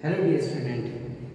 Hello dear student,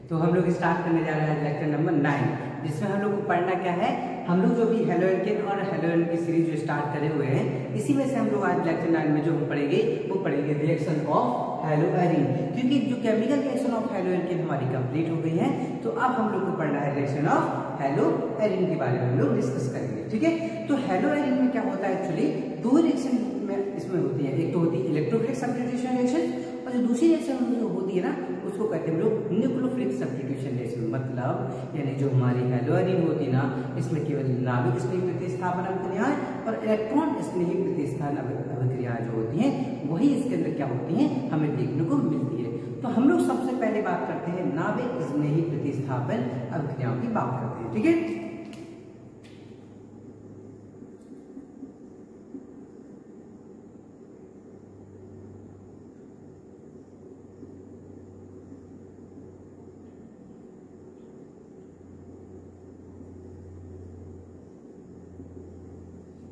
तो हम लोग स्टार्ट करने जा रहे हैं लेक्चर नंबर 9, जिसमें हम लोग को पढ़ना क्या है। हम लोग जो भी हेलो एल्केन और हेलो एल्केन की सीरीज जो स्टार्ट करे हुए हैं, इसी में से हम लोग आज लेक्चर 9 में जो हम पढ़ेंगे वो पढ़ेंगे रिएक्शन ऑफ हेलो एरीन, क्योंकि जो chemical reaction of halo alkane हमारी कंप्लीट हो गई है। तो अब हम लोग को पढ़ना है रिएक्शन ऑफ हेलो एरीन के बारे में हम लोग डिस्कस करेंगे। ठीक है, तो हेलो एरीन में क्या होता है, एक्चुअली दो रिएक्शन में इसमें होती है। एक तो होती है इलेक्ट्रोफिलिक सब्स्टिट्यूशन रिएक्शन, और जो दूसरी रिएक्शन जो होती है ना, उसको कहते हैं हम लोग न्यूक्लियोफिलिक सब्स्टिट्यूशन रिएक्शन। मतलब यानी जो हमारी हेलो एरीन होती है ना, इसमें केवल नाभिक स्नेही प्रतिस्थापन अभिक्रियाएं और इलेक्ट्रॉन स्नेही प्रतिस्थापन अभिक्रियाएं जो होती हैं, वही इसके अंदर क्या होती हैं, हमें देखने को मिलती है। तो हम लोग सबसे पहले बात करते हैं नाभिक स्नेही प्रतिस्थापन अभिक्रियाओं की बात करते हैं। ठीक है,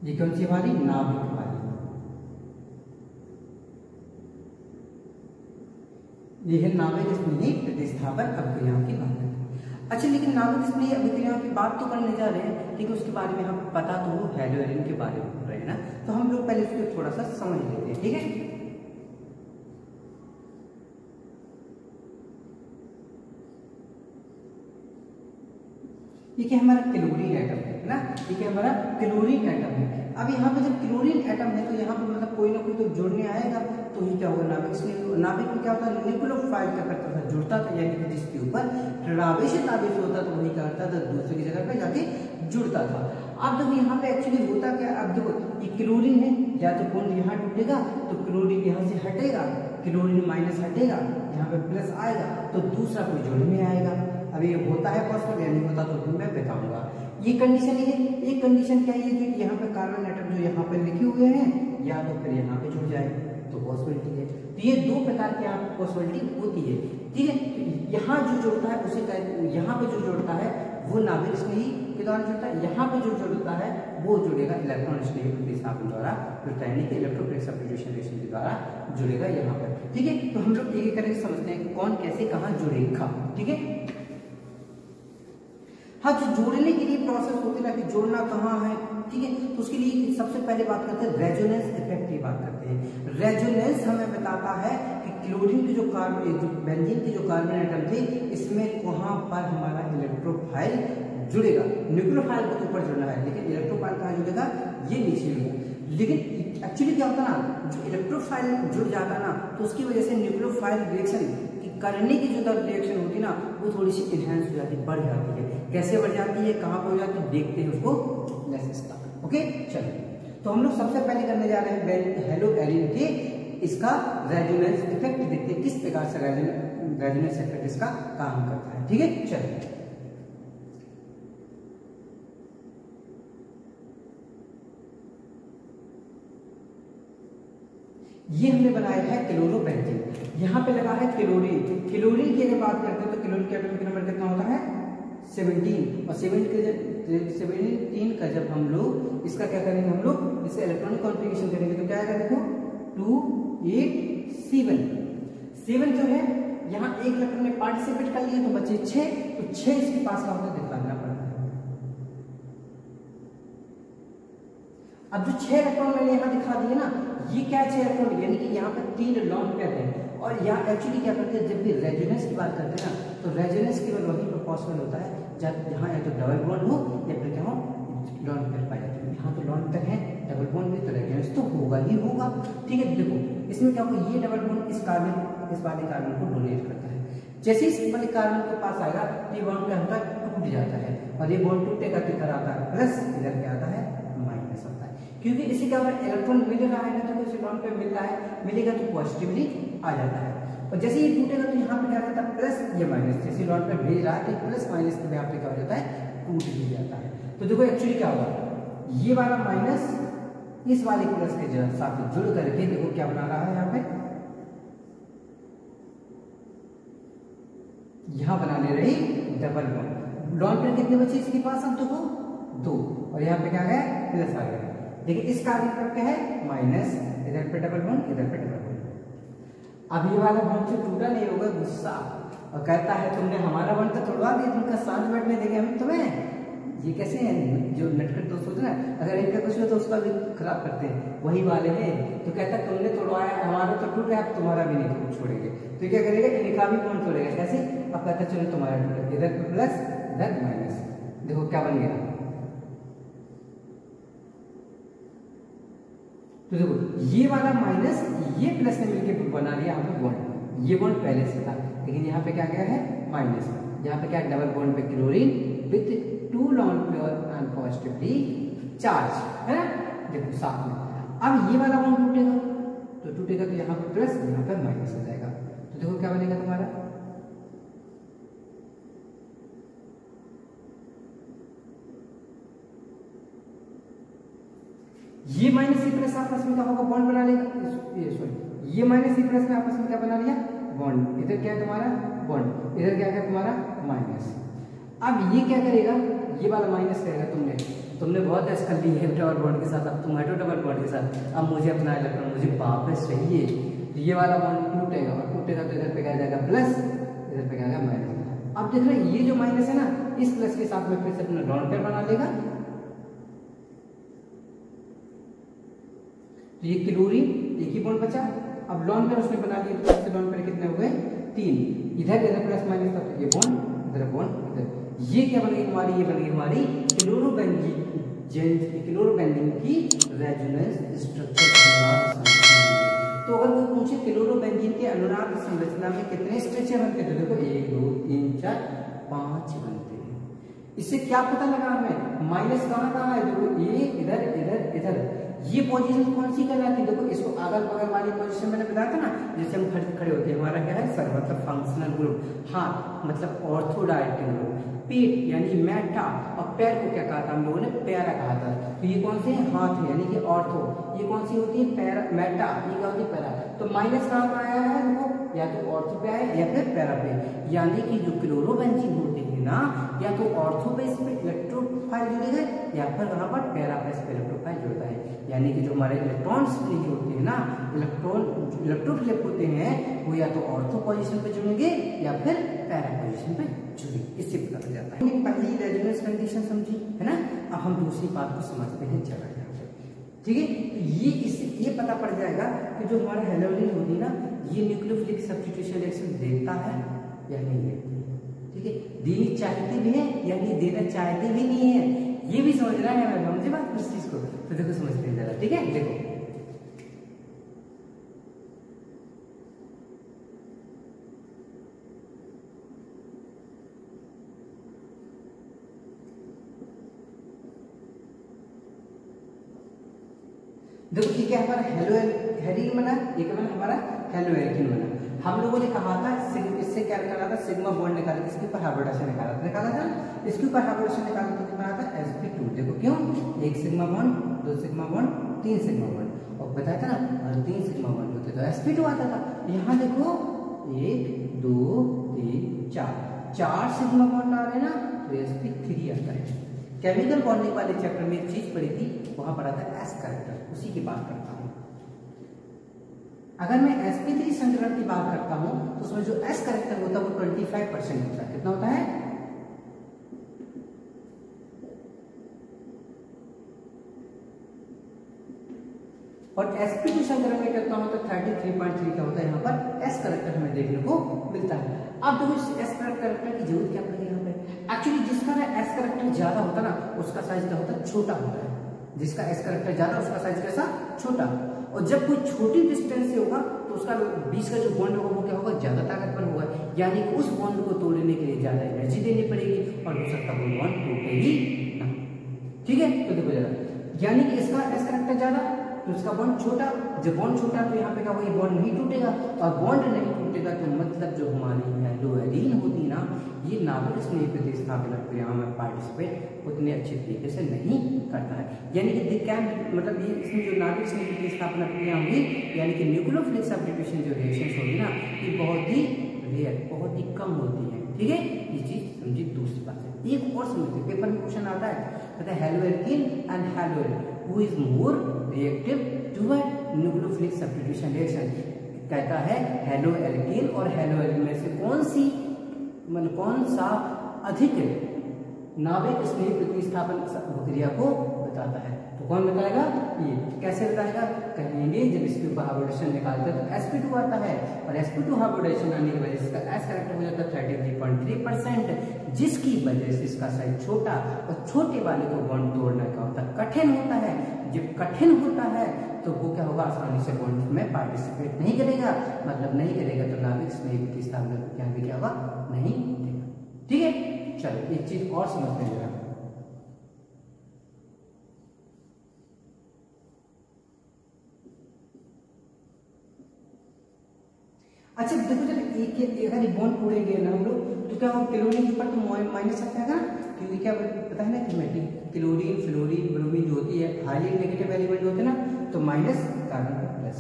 ये कौन सी वाली, नाभिक वाली। ये है नाभिक स्नेही प्रतिस्थापन अभिक्रियाओं की बात करते हैं। अच्छा, लेकिन नाभिक स्नेही अभिक्रियाओं की बात तो करने जा रहे हैं, ठीक है, उसके बारे में हम पता तो हो हेलो एरीन के बारे में बोल रहे हैं ना, तो हम लोग पहले इसको थोड़ा सा समझ लेते हैं। ठीक है, ये क्या हमारा क्लोरीन एटम है ना, ये क्या हमारा क्लोरीन एटम है। अब यहाँ पे जब क्लोरीन एटम है तो यहाँ पे मतलब कोई ना कोई तो जुड़ने आएगा, तो ये क्या होगा, नाभिक में क्या होता है, न्यूक्लियोफाइल क्या करता था, जुड़ता था, यानी कि जिसके ऊपर प्रवेशित आवेश होता तो वही क्या करता था, दूसरे की जगह पे जाके जुड़ता था। अब देखो यहाँ पे एक्चुअली होता क्या, अब देखो ये क्लोरीन है, या तो बॉन्ड यहाँ टूटेगा तो क्लोरीन यहाँ से हटेगा, क्लोरीन माइनस हटेगा, यहाँ पे प्लस आएगा तो दूसरा कोई जुड़ में आएगा। अब ये होता है पॉसिबल या नहीं होता तो मैं बताऊंगा। ये कंडीशन है। एक कंडीशन क्या है, जो यहाँ पे कार्बन एटम जो यहाँ पे लिखे हुए हैं, या तो फिर यहाँ पे जुड़ जाए तो पॉसिबिलिटी है। तो ये दो प्रकार की यहाँ पॉसिबिलिटी होती है। ठीक है, यहाँ जो जुड़ता है उसे यहाँ पे जो जुड़ता है वो नाभिक स्नेही के द्वारा जुड़ता है, यहाँ पे जो जुड़ता है वो जुड़ेगा इलेक्ट्रॉन स्नेही प्रतिस्थापन द्वारा जुड़ता है, यानी कि इलेक्ट्रोफिलिक सब्स्टिट्यूशन रिएक्शन के द्वारा जुड़ेगा यहाँ पर। ठीक है, तो हम लोग एक करके समझते हैं कौन कैसे कहाँ जुड़ेगा। ठीक है, हाँ, जो जोड़ने के लिए प्रोसेस होती है ना, कि जोड़ना कहाँ है, ठीक है, तो उसके लिए सबसे पहले बात करते हैं रेजोनेंस इफेक्ट की बात करते हैं। रेजोनेंस हमें बताता है कि क्लोरीन की जो बेंजीन की जो कार्बन एटम थे, इसमें कहाँ पर हमारा इलेक्ट्रोफाइल जुड़ेगा। न्यूक्लियोफाइल को तो ऊपर जुड़ना है, लेकिन इलेक्ट्रोफाइल कहाँ जुड़ेगा, ये नीचे जुड़ेगा। लेकिन एक्चुअली क्या होता ना, जो इलेक्ट्रोफाइल जुड़ जाता ना, तो उसकी वजह से न्यूक्लियोफाइल रिएक्शन करने की जो रिएक्शन होती है ना, वो थोड़ी सी इनहेंस हो जाती है, बढ़ जाती है। कैसे बढ़ जाती है, कहाँ पर हो जाती है, देखते हैं उसको लेट्स स्टार्ट। ओके, चलिए, तो हम लोग सबसे पहले करने जा रहे हैं हेलो एरीन के इसका रेजोनेंस इफेक्ट देखते हैं, किस प्रकार से रेजोनेंस इफेक्ट इसका काम करता है। ठीक है, चलिए, ये हमने बनाया है क्लोरोबेंजीन, यहाँ पे लगा है क्लोरीन। क्लोरीन की अगर बात करते हैं तो क्लोरीन के एटॉमिक नंबर कितना होता है, 17, और 17 का जब हम लोग इसका क्या करेंगे, हम लोग इसका इलेक्ट्रॉनिक कॉन्फ़िगरेशन करेंगे तो क्या आएगा, देखो 2 8 7 जो है, यहाँ एक इलेक्ट्रॉन ने पार्टिसिपेट कर लिया तो बचे 6, तो 6 इसके पास का होता दिखाना पड़ता है। अब जो 6 इलेक्ट्रॉन मैंने यहाँ दिखा दिए ना, ये क्या 6 इलेक्ट्रॉन, यानी कि यहाँ पे 3 लॉन्ग पेयर है। और यहाँ एक्चुअली क्या करते हैं, जब भी रेजोनेंस की बात करते हैं ना, तो रेजोनेंस केवल वहीं पर पॉसिबल होता है जब यहाँ या तो डबल बॉन्ड हो या फिर क्या हो, लॉन्ग पेयर पाए जाते हैं। यहाँ तो लॉन्ग पेयर है, डबल बॉन्ड में तो रेजोनेंस तो होगा ही होगा। ठीक है, देखो इसमें क्या होगा, ये डबल बॉन्ड इस वाले कार्बन को डोनेट करता है। जैसे इस वाले कार्बन के पास आएगा, ये बॉन्ड क्या होता है, टूट जाता है, और ये बॉन्ड टूटेगा तो इधर आता है प्लस, इधर क्या आता है, माइनस आता है। क्योंकि इसी का इलेक्ट्रॉन मिल रहा है ना, तो इस बॉन्ड पे मिल रहा है, मिलेगा तो पॉजिटिवली आ जाता है, और जैसे ये टूटेगा तो यहाँ पे क्या रहता है, प्लस या माइनस। जैसे बॉन्ड पे भेज रहा है तो प्लस माइनस के यहाँ पे क्या हो जाता है, टूट भी जाता है। तो देखो एक्चुअली क्या होगा, ये वाला माइनस इस वाले प्लस के साथ जुड़ करके देखो क्या बना रहा है, यहाँ पे यहाँ बनाने रही डबल बॉन्ड। लॉन्ग पेयर कितने बचे इसके पास, अब देखो 2, और यहाँ पे क्या है, प्लस आ गया। देखिए इस कार्बन पर क्या है, माइनस, इधर पे डबल बॉन्ड, इधर पे डबल बॉन्ड। अब ये वाला बॉन्ड से टूटा नहीं होगा, गुस्सा और कहता है तुमने हमारा बॉन्ड तो तोड़वा दिया, तुमका साथ बैठने देंगे हम तुम्हें। ये कैसे हैं जो नटखट दोस्त होते हैं ना, अगर इनका कुछ हो तो उसका भी खराब करते हैं, वही वाले हैं। तो कहता है तुमने तोड़वाया, हमारा तो टूट गया, तुम्हारा भी नहीं छोड़ेंगे। तो क्या करेगा, इनका भी बॉन्ड तोड़ेगा। कैसे, अब कहता है चलो तुम्हारा टूट, इधर प्लस इधर माइनस, देखो क्या बन गया। तो देखो ये वाला माइनस ये प्लस ने मिलकर बना लिया यहाँ पे बॉन्ड। ये बॉन्ड पहले से था, लेकिन यहाँ पे क्या गया है माइनस। यहाँ पे क्या डबल बॉन्ड पे chlorine with 2 lone pair and positively charge, है ना। देखो साथ में अब ये वाला बॉन्ड टूटेगा, तो टूटेगा तो यहाँ पे प्लस, यहाँ पे माइनस हो जाएगा। तो देखो क्या बनेगा तुम्हारा, ये माइनस सी प्लस आपस में क्या होगा, बॉन्ड बना लेगा। सॉरी, ये माइनस सी प्लस में आपस में क्या बना लिया, बॉन्ड। इधर क्या है तुम्हारा बॉन्ड, इधर क्या है तुम्हारा माइनस। अब ये क्या करेगा, ये वाला माइनस करेगा, तुमने बहुत ऐसा कर ली है डबल बॉन्ड के साथ, अब तुम हटो डबल बॉन्ड के साथ, अब मुझे अपना इलेक्ट्रॉन मुझे वापस चाहिए। तो ये वाला बॉन्ड टूटेगा, और टूटेगा तो इधर पे क्या जाएगा प्लस, इधर पे क्या जाएगा माइनस। अब देख रहे ये जो माइनस है ना, इस प्लस के साथ में फिर से अपना लॉन पेयर बना लेगा। तो ये क्लोरीन एक ही बॉन्ड बचा, अब लॉन पेयर उसने बना लिया, तो लॉन पेयर कितने हो गए 3, इधर इधर प्लस माइनस था, तो ये बॉन्ड इधर बॉन्ड इधर। ये क्या बन गई हमारी, ये बन गई हमारी क्लोरोबेंजीन की रेजोनेंस स्ट्रक्चर। तो अगर कोई पूछे क्लोरोबेंजीन के अनुनाद संरचना में कितने स्ट्रक्चर बनते हैं, तो देखो 1 2 3 4 5 बनते हैं। इससे क्या पता लगा हमें, माइनस कहाँ है, देखो ये इधर इधर इधर, ये पोजीशन कौन सी कहलाती है, देखो इसको अगल बगल वाली पोजीशन मैंने बताया था ना, जैसे हम खड़े होते हैं, हमारा क्या है सर मतलब फंक्शनल ग्रुप, हाथ मतलब ऑर्थोडायरेक्टिक ग्रुप, पेट यानी मेटा, और पैर को क्या कहा था हम लोगों ने, पैरा कहा था। तो ये कौन से हैं, हाथ है यानी कि ऑर्थो, ये कौन सी होती है पैरा, मेटा, ये क्या होती है पैरा। तो माइनस कहाँ पर आया है, देखो या तो ऑर्थो पे आया या फिर पैरा पे, यानी कि जो क्लोरोबेंजीन होते हैं ना, या तो ऑर्थो पे इस पे इलेक्ट्रोफाइल जुड़ेगा, या फिर वहां पर पैरा पे इस पे इलेक्ट्रोफाइल जुड़ता है। यानी कि जो हमारे इलेक्ट्रॉन्स होते हैं ना, इलेक्ट्रोफिलिप होते हैं, वो या तो ऑर्थो पोजीशन पे जुड़ेंगे या फिर पैरा पोजीशन पे जुड़ेंगे। इससे पता चल जाता है। पहली रेजोनेंस कंडीशन समझी है ना, अब हम दूसरी बात को समझते हैं जरा यहाँ पे, ठीक है। ये इससे ये पता पड़ जाएगा कि जो हमारा हेलोजन होती है ना, ये न्यूक्लियोफिलिक सब्स्टिट्यूशन रिएक्शन देता है या नहीं देती है, ठीक है। देनी चाहती भी है या नहीं, देना चाहती भी नहीं है, ये भी समझना है हमें, समझे बात इस चीज को। तो देखो समझते हैं जरा, ठीक है। देखो देखो ठीक है, हमारा हेलो हेरिन बना, ये क्या बना हमारा हेलो एल्किन बना। हम लोगों ने कहा था इससे क्या निकाला था, सिग्मा बॉन्ड निकाला, इसके ऊपर हाइब्रिडेशन निकाला था, इसके ऊपर हाइब्रिडेशन निकाला तो कितना आता है sp2। देखो क्यों, 1 sigma bond 2 sigma bond 3 sigma bond, और बताया था ना अगर 3 सिग्मा बॉन्ड होते तो sp2 आता था। यहाँ देखो 1 2 3 4 सिग्मा बॉन्ड आ रहे हैं ना, तो sp3 आता है। केमिकल बॉन्डिंग वाले चैप्टर में एक चीज पढ़ी थी, वहां पर आता है एस कैरेक्टर, उसी की बात करता हूं। अगर मैं sp3 संकरण की बात करता हूं तो उसमें जो एस कैरेक्टर होता है वो 25% होता है। कितना होता है, और sp2 संकरण में कितना होता है 33.3 का होता है। यहाँ पर एस कैरेक्टर हमें देखने को मिलता है। अब देखो इस एस कैरेक्टर की जरूरत क्या पड़ेगी यहाँ पे, एक्चुअली जिसका ना एस कैरेक्टर ज्यादा होता है ना, उसका साइज क्या होता है, छोटा होता है। जिसका एस कैरेक्टर ज्यादा, उसका साइज कैसा, छोटा। और जब कोई छोटी डिस्टेंस से होगा तो उसका बीच का जो बॉन्ड होगा वो क्या होगा, ज्यादा ताकतवर होगा, यानी कि उस बॉन्ड को तोड़ने के लिए ज्यादा एनर्जी देनी पड़ेगी, और हो सकता है वो बॉन्ड टूटेगी ना, ठीक है। तो देखो जरा, यानी कि इसका एस कैरेक्टर ज्यादा तो इसका बॉन्ड छोटा, जब बॉन्ड छोटा तो यहाँ पे क्या होगा, बॉन्ड नहीं टूटेगा, और बॉन्ड नहीं टूटेगा तो मतलब जो हमारी हेलोएरीन होती ना, ये नाभिक स्नेह प्रतिस्थापन क्रिया में पार्टिसिपेट उतने अच्छे तरीके से नहीं करता है। यानी कि मतलब ये इसमें जो नाभिक स्नेह प्रतिस्थापन क्रिया होगी, यानी कि न्यूक्लियोफिलिक सब्स्टिट्यूशन जो रिएक्शंस होगी ना, ये बहुत ही रेयर, बहुत ही कम होती है, ठीक है। ये चीज समझी। दूसरी बात है, एक और समझते, पेपर में क्वेश्चन आता है, कहता है haloalkane and haloarene who is more reactive toward nucleophilic substitution reaction. कहता है हेलोएल्कीन और हेलोएरिन में से कौन सी मतलब कौन सा अधिक नाभिक स्नेही प्रतिस्थापन क्रिया को बताता है? तो कौन बताएगा? ये कैसे बताएगा? कहेंगे जब इसके ऊपर हाइब्रिडेशन निकालते हैं तो sp2 आता है, और sp2 हाइब्रिडेशन आने की वजह से इसका s कैरेक्टर हो जाता है 33.3%, जिसकी वजह से इसका साइज छोटा, और छोटे वाले को बॉन्ड तोड़ना क्या होता है? कठिन होता है। जब कठिन होता है तो वो क्या होगा? आसानी से बॉन्ड में पार्टिसिपेट नहीं करेगा, मतलब नहीं करेगा तो नाभिक स्नेही प्रतिस्थापन क्या होगा? नहीं देगा। ठीक है, चलो एक चीज और समझते हैं जरा। अच्छा देखो, जब एक अगर बॉन्ड तोड़ेंगे ना हम लोग तो क्या होगा? क्लोरीन के ऊपर तो माइनस आ जाएगा, क्योंकि क्या पता है ना कि क्लोरीन, फ्लोरीन, ब्रोमीन जो होती है हाईली नेगेटिव एलिमेंट होते हैं ना, तो माइनस कार्बन का प्लस।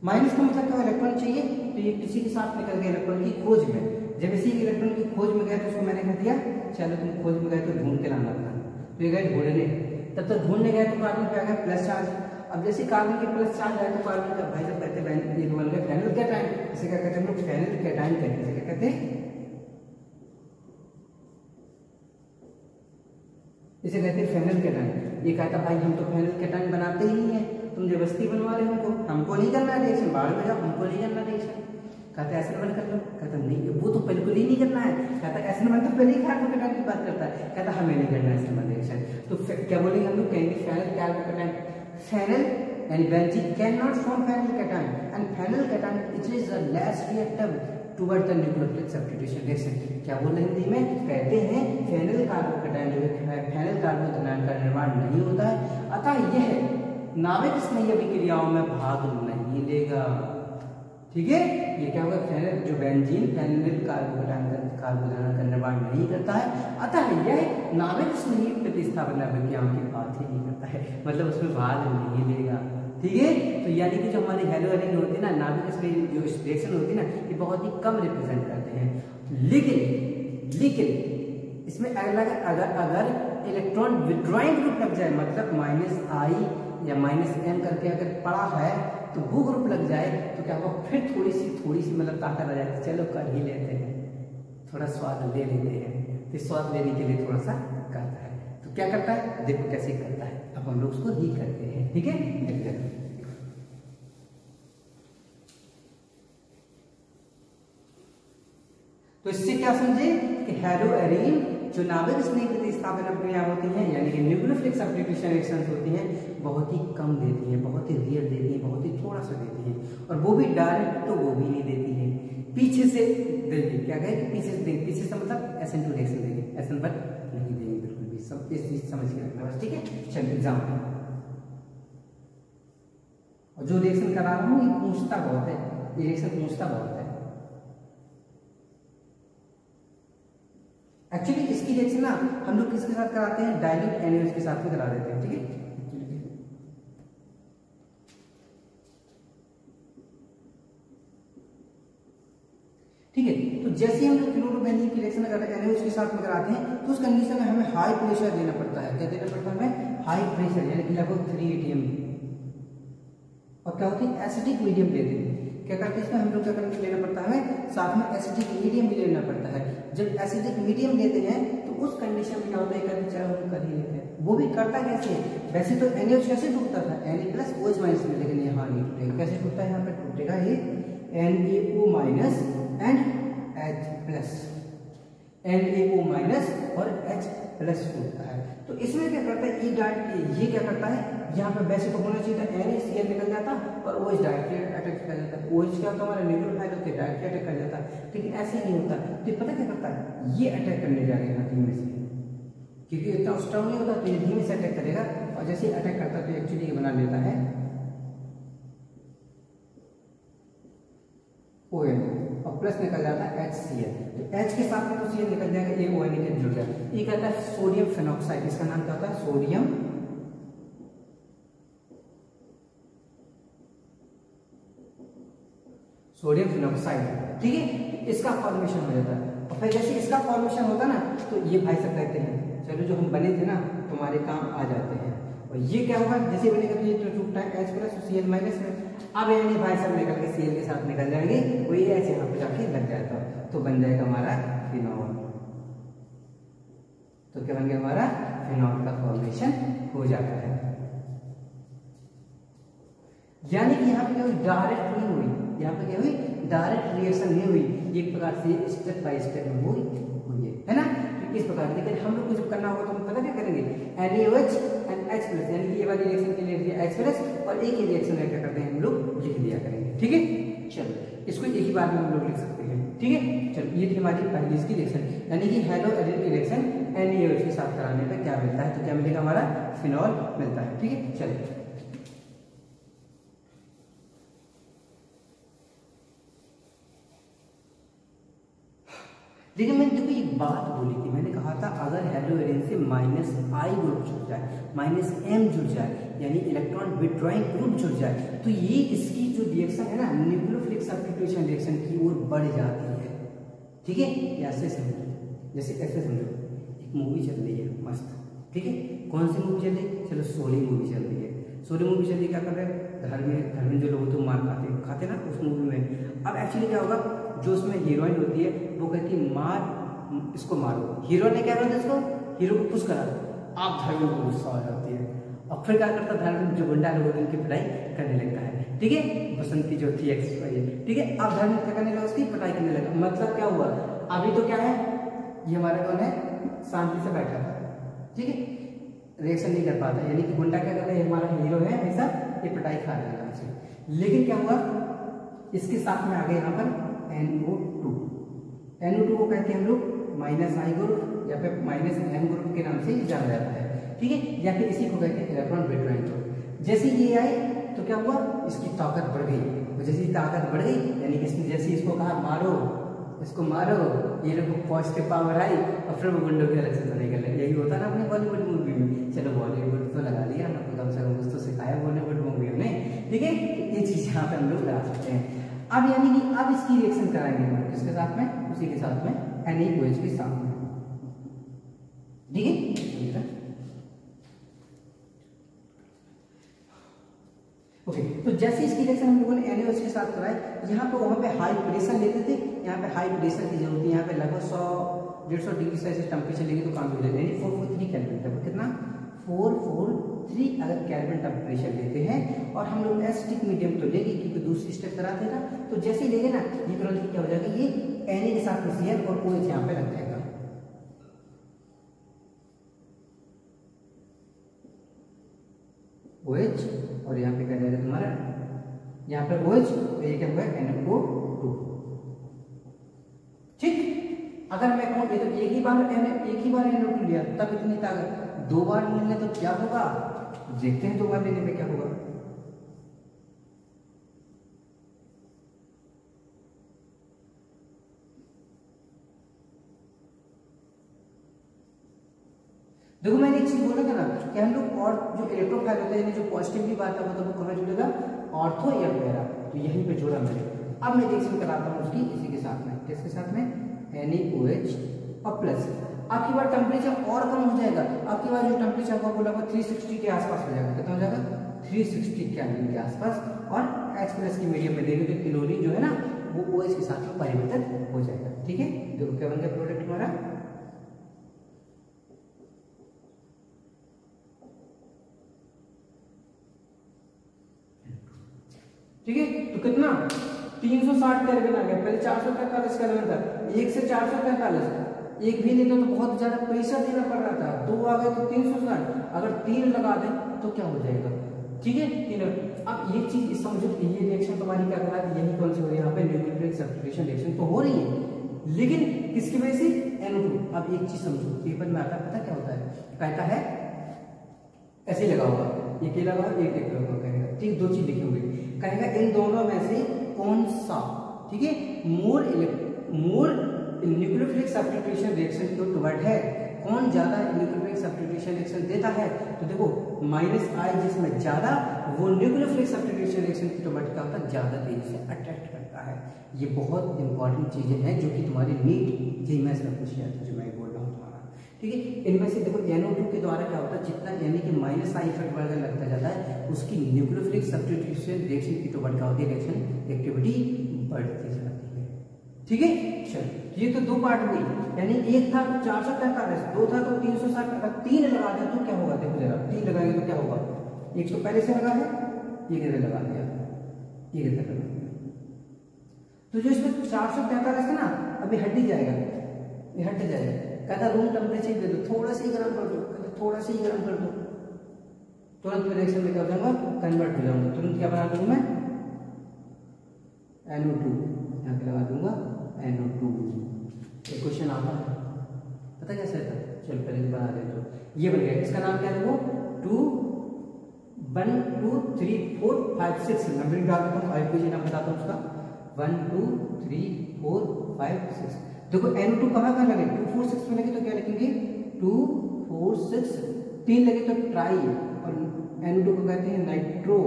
माइनस का मतलब क्या? इलेक्ट्रॉन चाहिए, तो ये किसी के साथ निकल गया इलेक्ट्रॉन की खोज में। जब इसी इलेक्ट्रॉन की खोज में गया तो उसको मैंने कह दिया चलो तुम खोज में गए तो ढूंढ के लाना था, तो ये गए ढूंढने, तब तक ढूंढने गए तो कार्बन पे आ गया प्लस चार्ज। अब जैसे कार्बन के प्लस चार्ज आए तो कार्बन का भाई जब कहते हैं ये बन गया फेनिल कैटायन। इसे क्या कहते हैं हम लोग? फेनिल कैटायन कहते हैं। क्या कहते हैं? इसे कहते हैं फेनिल कैटायन। ये कहता भाई हम तो फेनिल कैटायन बनाते ही नहीं है, तुम जबरदस्ती बनवा रहे हो, हमको नहीं करना रिएक्शन, बाहर में जाओ, हमको नहीं करना रिएक्शन। कहते हैं एसिड बन कर लो, कहता नहीं वो तो बिल्कुल ही नहीं करना है। कहता है एसिड बन तो पहले ही कार्बोकेटायन की बात करता है, कहता हमें नहीं करना एसिड बन रिएक्शन। तो क्या बोलेंगे हम लोग? कहेंगे फेनिल कार्बोकेटायन। फेनिल यानी benzene can not form phenyl cation, and phenyl cation it is the less reactive toward the nucleophilic substitution reaction. क्या बोल रहे हैं हिंदी में? कहते हैं फेनिल कार्बोकेटायन जो है फेनिल कार्बोकेटायन का निर्माण नहीं होता है, अतः यह नाभिक स्नेही अभिक्रियाओं में भाग नहीं लेगा। ठीक है, ये क्या होगा? फेनिल जो बेंजीन फेनिल कार्बोकेटायन का निर्माण नहीं करता है, अतः यह नाभिक स्नेही प्रतिस्थापन अभिक्रियाओं की बात ही नहीं करता है, मतलब उसमें भाग नहीं लेगा। ठीक है, तो यानी कि जो हमारी हेलो एलिन होती है ना, नाभिक स्नेही जो रिएक्शन होती है ना, ये बहुत ही कम रिप्रेजेंट करते हैं। लेकिन इसमें अगर इलेक्ट्रॉन विड्रॉइंग ग्रुप लग जाए, मतलब -I या -M करके अगर पड़ा है तो वो ग्रुप लग जाए तो क्या होगा? फिर थोड़ी सी मतलब ताकत आ जाती है, चलो कर ही लेते हैं, थोड़ा स्वाद ले लेते हैं। तो स्वाद लेने के लिए थोड़ा सा करता है, तो क्या करता है? देखो कैसे करता है, अब हम लोग उसको ही करते हैं। ठीक है, तो इससे क्या समझे कि हेलो एरिन जो नाभिक स्नेही प्रतिस्थापन अभिक्रिया होती हैं, यानी कि न्यूक्लियोफिलिक सब्स्टिट्यूशन रिएक्शंस होती हैं, बहुत ही कम देती हैं, बहुत ही रेयर देती हैं, बहुत ही थोड़ा सा देती हैं, और वो भी डायरेक्ट तो वो भी नहीं देती है, पीछे से देंगे। क्या कहे? पीछे से देंगे, पीछे से मतलब SN2 रिएक्शन देंगे, SN पर नहीं देंगे बिल्कुल भी। सब इस चीज समझ के रखना बस। ठीक है, चलिए एग्जाम्पल। और जो रिएक्शन करा रहा हूँ ये पूछता बहुत है, ये रिएक्शन पूछता बहुत है। एक्चुअली इसकी रिएक्शन ना हम लोग किसके साथ कराते हैं? डाइल्यूट NaOH के साथ में करा देते हैं। ठीक है, ठीक है, तो जैसे हम लोग क्लोरोबेंजीन की रिएक्शन अगर NaOH के साथ में कराते हैं तो उस कंडीशन में हमें हाई प्रेशर देना पड़ता है। क्या देना पड़ता है हमें? हाई प्रेशर, यानी कि लगभग 3 atm। और क्या होती है? एसिडिक मीडियम लेते हैं। क्या करते हैं इसमें हम लोग क्या करके लेना पड़ता है? हमें साथ में एसिडिक मीडियम भी लेना पड़ता है। जब एसिडिक मीडियम लेते हैं तो उस कंडीशन में क्या होता है? चलो हम कर ही लेते हैं। वो भी करता कैसे? वैसे तो NaOH कैसे टूटता था? Na+OH- में, लेकिन यहाँ नहीं टूटेगा। कैसे टूटता है? यहाँ पे टूटेगा ये NaO- एंड H+, NaO- और H+ होता है। तो इसमें क्या करता है? ये क्या करता है? यहाँ पे वैसे तो होना चाहिए था NaCl निकल जाता और OH डायरेक्टली अटैक कर जाता। OH क्या होता है? हमारा न्यूक्लियोफाइल होते हैं, डायरेक्टली अटैक कर जाता है, लेकिन ऐसे नहीं होता। तो पता क्या करता है? ये अटैक करने जाएगा धीमे से, क्योंकि इतना स्ट्रांग नहीं होता, तो ये धीमे से अटैक करेगा, और जैसे अटैक करता है तो एक्चुअली ये बना लेता है ON, और प्लस निकल जाता है HCl। तो H के साथ में तो Cl निकल जाएगा, ये ON के जुड़ जाएगा। ये कहता है सोडियम फेनॉक्साइड, इसका नाम क्या होता है? Sodium phenoxide. ठीक है, इसका फॉर्मेशन हो जाता है, और फिर जैसे इसका फॉर्मेशन होता है ना, तो ये भाई सब कहते हैं चलो जो हम बने थे ना तुम्हारे काम आ जाते हैं। और ये क्या होगा? जैसे बनेगा तो ये तो टूटता है H+ और Cl- में। अब ये भाई सब निकल के Cl के साथ निकल जाएंगे, वही H यहाँ पे जाके लग जाता है, तो बन जाएगा हमारा फिनॉल। तो क्या बन गया हमारा, फिनॉल का फॉर्मेशन हो जाता है। यानी कि यहाँ पे कोई डायरेक्ट नहीं हुई, यहाँ पे क्या हुई, डायरेक्ट रिएक्शन नहीं हुई, एक प्रकार से स्टेप बाय स्टेप हुई है ना। तो इस प्रकार लेकिन हम लोग को जब करना होगा तो हम पता क्या करेंगे, NaOH एंड H प्लस, यानी कि ये वाली रिएक्शन के लिए H प्लस और एक ही रिएक्शन क्या करते हैं हम लोग लिख दिया करेंगे। ठीक है, चलो इसको एक ही बार में हम लोग लिख सकते हैं। ठीक है, चलो ये थी हमारी पहली इसकी रिएक्शन, यानी कि हेलोएरिन की रिएक्शन NaOH के साथ कराने पे क्या मिलता है, तो क्या मिलेगा, हमारा फिनॉल मिलता है। ठीक है, चलिए लेकिन मैंने देखो एक बात बोली थी, मैंने कहा था अगर हेलोएरिन से -I ग्रुप जुड़ जाए, -M जुड़ जाए, यानी इलेक्ट्रॉन विथड्रॉइंग ग्रुप जुड़ जाए, तो ये इसकी जो रिएक्शन है ना, न्यूक्लियोफिलिक सब्स्टिट्यूशन रिएक्शन की ओर बढ़ जाती है। ठीक है, ऐसे समझो, जैसे ऐसे समझो, एक मूवी चल रही है मस्त, ठीक है, कौन सी मूवी चल रही है, चलो शोले मूवी चल रही है। शोले मूवी चल रही, क्या कर रहे हैं, घर में जो लोग तो मार खाते ना उस मूवी में। अब एक्चुअली क्या होगा, जो उसमें हीरोइन होती है वो कहती है मार इसको मारो, हीरो ने क्या करता है, इसको हीरो को पुश करा, आप धर्म को गुस्सा हो जाती है, और फिर क्या करता है, धर्म जो गुंडा लोग होते हैं उनकी पिटाई करने लगता है। ठीक है, बसंती जो थी ठीक है, अब धर्म क्या करने लगा, उसकी पिटाई करने लगा। मतलब क्या हुआ, अभी तो क्या है, ये हमारा कौन है, शांति से बैठा था, ठीक है, रिएक्शन नहीं कर पाता, यानी कि गुंडा क्या कर रहा है, हमारा हीरो है हमेशा, ये पिटाई खा रहा है हमसे। लेकिन क्या हुआ, इसके साथ में आ गए यहाँ पर NO2 को कहते हैं हम लोग -I ग्रुप या फिर -M ग्रुप के नाम से जाना जाता है। ठीक है, या फिर इसी को कहते हैं इलेक्ट्रॉन विथड्रॉइंग ग्रुप। जैसे ये आए तो क्या हुआ, इसकी ताकत बढ़ गई, तो जैसे ताकत बढ़ गई यानी कि जैसे इसको कहा मारो, इसको मारो, ये लोग पॉजिटिव पावर आई और फिर वो गुंडों के अलग से बने गए। यही होता है ना अपने बॉलीवुड मूवी में। चलो बॉलीवुड तो लगा लिया ना, कम से कम कुछ तो सिखाया बॉलीवुड मूवी में। ठीक है, ये चीज यहाँ पे हम लोग लगा सकते हैं। अब यानी कि अब इसकी रिएक्शन कराएंगे हम लोग किसके साथ में, उसी के साथ में NaOH के साथ में। ठीक है, ओके, तो जैसे इसकी रिएक्शन हम लोगों ने NaOH के साथ कराई, यहाँ पे वहां पे हाई प्रेशर लेते थे, यहाँ पे हाई प्रेशर की जरूरत है, यहाँ पे लगभग 100-150 डिग्री सेल्सियस टेम्परेचर लेंगे तो काम हो जाएगा, यानी 443 केल्विन, कितना 443 अगर केल्विन टेम्परेचर लेते हैं, और हम लोग एसिडिक मीडियम तो लेंगे क्योंकि दूसरी स्टेप करा देगा। तो जैसे ही लेंगे ना, ये तुरंत क्या हो जाएगा, ये Na के साथ में Cl और OH यहाँ पे लग जाएगा। OH और यहाँ पे क्या जाएगा तुम्हारा, यहाँ पे OH और ये क्या हुआ NO2। ठीक, अगर मैं कहूँ तो एक ही बार NO2 लिया तब इतनी ताकत, 2 बार मिलने तो क्या होगा, देखते हैं 2 बार लेने पे क्या होगा। देखो मैंने एक चीज बोला था ना कि हम लोग और जो इलेक्ट्रोफाइल होते हैं, जो पॉजिटिवली बात है, तो वो कहाँ जुड़ेगा, ऑर्थो या पैरा, तो यहीं पे जोड़ा मैंने। अब मैं रिएक्शन कराता हूँ उसकी इसी के साथ में, किसके साथ में, NaOH और प्लस। आपकी बार टेम्परेचर और कम हो जाएगा, आपकी बार जो टेम्परेचर आपको बोला 360 के आसपास हो जाएगा, कितना हो जाएगा 360 केल्विन के आसपास, और H प्लस की मीडियम में देंगे तो क्लोरीन जो है ना वो OH के साथ में परिवर्तित हो जाएगा। ठीक है, देखो क्या बन गया प्रोडक्ट हमारा, ठीक है, तो कितना 360 केल्विन आ गया, पहले 443 केल्विन था, 1 से 443, एक भी नहीं तो बहुत ज्यादा प्रेशर देना पड़ रहा था, 2 आ गए तो 360, अगर 3 लगा दें तो क्या हो जाएगा। ठीक है, 3। अब एक चीज समझो, ये रिएक्शन तुम्हारी क्या कर रहा है, यही कौन सी हो रही है, यहाँ पे न्यूक्लियोफिलिक सब्स्टिट्यूशन रिएक्शन तो हो रही है, लेकिन किसकी वजह से, NO2। अब एक चीज समझो, पेपर में आता पता क्या होता है, कहता है ऐसे लगा होगा, एक लगा एक कहेगा, ठीक, 2 चीज लिखी होगी, कहेगा इन दोनों में से कौन सा, ठीक है, मोर न्यूक्लियोफिलिक सब्स्टिट्यूशन रिएक्शन टुवर्ड है, कौन ज्यादा न्यूक्लियोफिलिक सब्स्टिट्यूशन रिएक्शन देता है। तो देखो -I जिसमें ज्यादा, वो न्यूक्लियोफिलिक सब्स्टिट्यूशन रिएक्शन की टुवर्ड क्या होता है, ज्यादा तेजी से अट्रैक्ट करता है। ये बहुत इंपॉर्टेंट चीजें हैं जो कि तुम्हारी नीट जी मैथ्स में पूछी जाती है, जो मैं बोल रहा हूँ तुम्हारा। ठीक है, इनमें से देखो NO2 के द्वारा क्या होता है, जितना यानी कि -I इफेक्ट बढ़ने लगता जाता है, उसकी न्यूक्लियोफिलिक सब्स्टिट्यूशन रिएक्शन की टुवर्ड क्या होती है, रिएक्शन एक्टिविटी बढ़ती जाती है। ठीक है। चलो ये तो दो पार्ट हुई, यानी एक था 443, दो था तो 360, अगर 3 लगा दिया तो क्या होगा, देखो जरा 3 लगाएंगे तो क्या होगा, एक तो पहले से लगा है, ये किधर लगा दिया, ये किधर लगा दिया, तो जो इसमें 443 था ना, अभी हट ही जाएगा, ये हट जाएगा। कहता रूम टेम्परेचर दे दो, थोड़ा सा ही गर्म कर दो, कहता थोड़ा सा ही गर्म कर दो, तुरंत मैं रिएक्शन में क्या हो जाऊंगा, कन्वर्ट हो जाऊंगा, तुरंत क्या बना दूंगा मैं, NO2 यहाँ पे लगा दूंगा NO2। एक क्वेश्चन आता है, पता कैसे था, चलो पहले बना दे, तो ये बन गया, इसका नाम क्या है, वो 2 1 2 3 4 5 6 नंबरिंग डाल देता हूँ, आईपीजी नाम बताता हूँ उसका, 1 2 3 4 5 6। देखो NO2 कहाँ लगे, 2 4 6 में लगे तो क्या लिखेंगे, 2 4 6, 3 लगे तो ट्राई, और NO2 को कहते हैं नाइट्रो,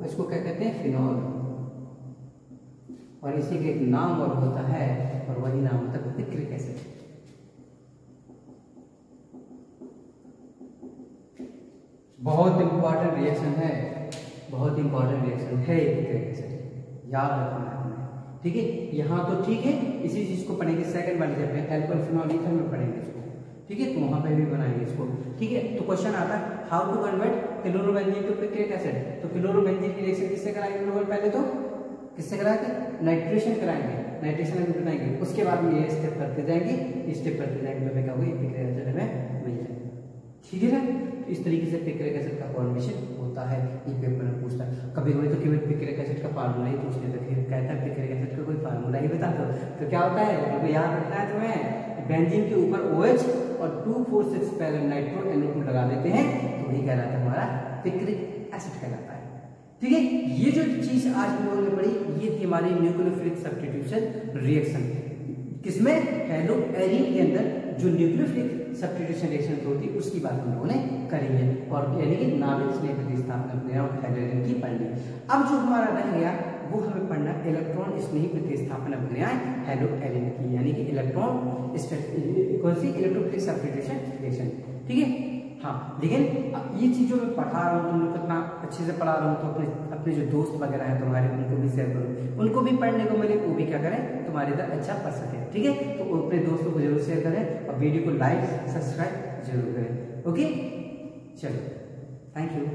इसको क्या कहते हैं, फिनॉल, और इसी का एक नाम और होता है, और वही नाम होता है पिक्रिक एसिड। बहुत इंपॉर्टेंट रिएक्शन है, बहुत इंपॉर्टेंट रिएक्शन है पिक्रिक एसिड, याद रखना है हमें, ठीक है। यहाँ तो ठीक है, इसी चीज को पढ़ेंगे सेकंड वाले चैप्टर अल्कोहल फिनॉल ईथर में पढ़ेंगे इसको, ठीक है, तो वहां पे भी बनाएंगे इसको, ठीक है। तो क्वेश्चन आता है how to convert chlorobenzene to picric acid, तो क्लोरोबेंजीन की रिएक्शन किससे कराएंगे लोग, पहले तो किससे कराएंगे, नाइट्रेशन कराएंगे, नाइट्रेशन अभी बनाएंगे, उसके बाद में ये स्टेप करते जाएंगे, स्टेप करते जाएंगे, तो क्या होगा, पिक्रिक एसिड में मिल जाएगा, ठीक है ना। इस तरीके से पिक्रिक एसिड का फॉर्मेशन होता है, ये पेपर में पूछता है, कभी कभी तो केवल पिक्रिक एसिड का फार्मूला ही पूछ लेते, फिर कहता है पिक्रिक एसिड का कोई फार्मूला ही बता दो, तो क्या होता है, तो याद रखना है तुम्हें, बेंजीन के ऊपर OH और 2,4,6 पहले नाइट्रो NO2 लगा देते हैं, तो ये कहलाता है हमारा पिक्रिक एसिड कहलाता है, ठीक है। ये जो चीज आज हम लोगों ने पढ़ी, ये थी हमारी न्यूक्लियोफिलिक सब्स्टिट्यूशन रिएक्शन, किसमें, हेलो एरिन के अंदर जो न्यूक्लियोफिलिक सब्स्टिट्यूशन रिएक्शन होती है उसकी बात हम लोगों ने करी है, और यानी कि नाभिक स्नेह प्रतिस्थापन अपने और हैलोजन की पढ़ ली। अब जो हमारा रह गया वो हमें पढ़ना इलेक्ट्रॉन स्नेही प्रतिस्थापन अभिक्रियाएं हेलो एरिन की, यानी कि इलेक्ट्रॉन कौन सी, इलेक्ट्रोफिलिक सब्स्टिट्यूशन रिएक्शन, ठीक है। हाँ, लेकिन ये चीजों में पढ़ा रहा हूँ, तुम लोग कितना अच्छे से पढ़ा रहा हूँ, तो अपने अपने जो दोस्त वगैरह हैं तुम्हारे, उनको भी शेयर करो, उनको भी पढ़ने को मिले, वो भी क्या करें, तुम्हारे इधर अच्छा पढ़ सके, ठीक है। तो अपने दोस्तों को जरूर शेयर करें, और वीडियो को लाइक सब्सक्राइब जरूर करें, ओके। चलो, थैंक यू।